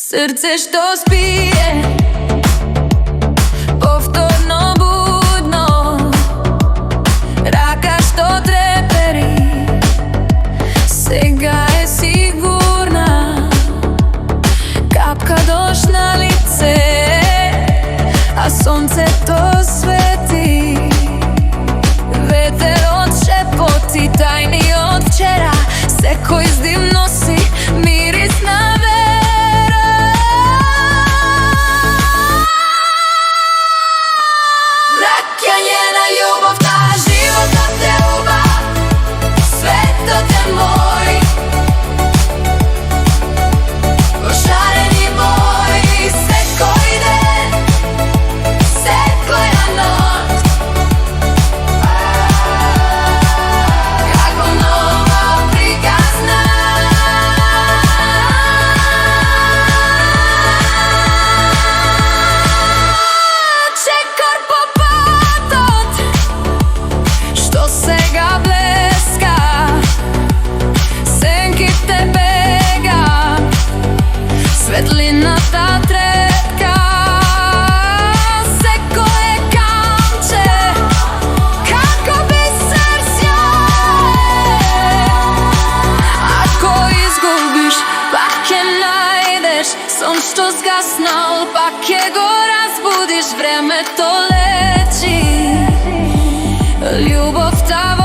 Srce što spije, povtorno budno, raka što treperi, sega je sigurna, kapka doš na lice, a sonce to sveti. Veter od šepoti, tajni od včera, se koji z dim nosi miris na vera. Mrak je njena ljubav, ta život od te uba, sve to te moj, ošareni moj, sve koji den, sve koja noć, kako nova prikazna. Čekor popatot, što se ga bleska, senki te bega, svetlina ta tretka, se koje kamče, kako biser sjaj. Ako izgubiš, pak je najdeš, son što zgasnal, pak je go razbudiš, vreme to leči, ljubav ta